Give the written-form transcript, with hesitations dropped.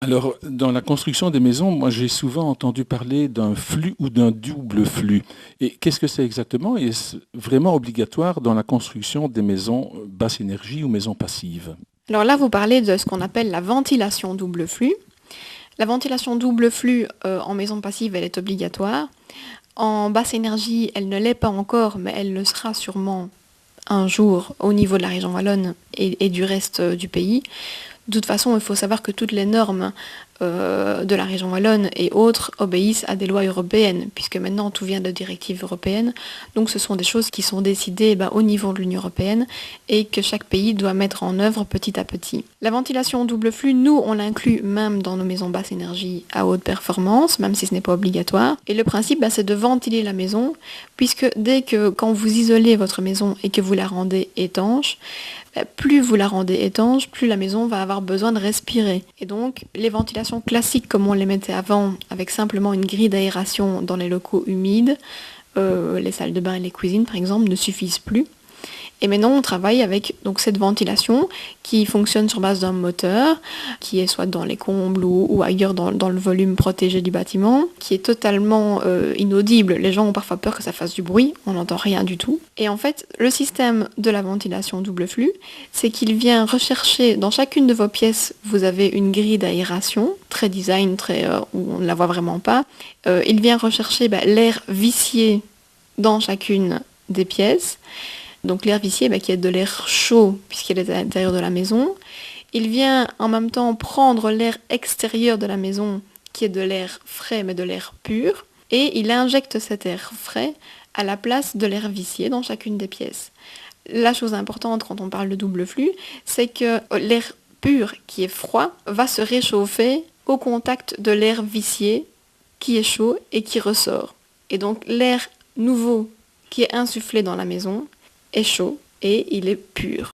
Alors, dans la construction des maisons, moi j'ai souvent entendu parler d'un flux ou d'un double flux. Et qu'est-ce que c'est exactement? Et est-ce vraiment obligatoire dans la construction des maisons basse énergie ou maisons passives? Alors là, vous parlez de ce qu'on appelle la ventilation double flux. La ventilation double flux en maison passive, elle est obligatoire. En basse énergie, elle ne l'est pas encore, mais elle le sera sûrement un jour au niveau de la région wallonne et du reste du pays. De toute façon, il faut savoir que toutes les normes de la région wallonne et autres obéissent à des lois européennes, puisque maintenant tout vient de directives européennes. Donc ce sont des choses qui sont décidées au niveau de l'Union européenne et que chaque pays doit mettre en œuvre petit à petit. La ventilation double flux, nous, on l'inclut même dans nos maisons basse énergie à haute performance, même si ce n'est pas obligatoire. Et le principe, c'est de ventiler la maison, puisque quand vous isolez votre maison et que vous la rendez étanche, plus vous la rendez étanche, plus la maison va avoir besoin de respirer. Et donc, les ventilations classiques comme on les mettait avant, avec simplement une grille d'aération dans les locaux humides, les salles de bain et les cuisines par exemple, ne suffisent plus. Et maintenant, on travaille avec donc, cette ventilation qui fonctionne sur base d'un moteur, qui est soit dans les combles ou ailleurs dans le volume protégé du bâtiment, qui est totalement inaudible. Les gens ont parfois peur que ça fasse du bruit, on n'entend rien du tout. Et en fait, le système de la ventilation double flux, c'est qu'il vient rechercher, dans chacune de vos pièces, vous avez une grille d'aération, très design, où on ne la voit vraiment pas. Il vient rechercher l'air vicié dans chacune des pièces. Donc l'air vicié qui est de l'air chaud puisqu'il est à l'intérieur de la maison. Il vient en même temps prendre l'air extérieur de la maison qui est de l'air frais mais de l'air pur et il injecte cet air frais à la place de l'air vicié dans chacune des pièces. La chose importante quand on parle de double flux, c'est que l'air pur qui est froid va se réchauffer au contact de l'air vicié qui est chaud et qui ressort. Et donc l'air nouveau qui est insufflé dans la maison est chaud et il est pur.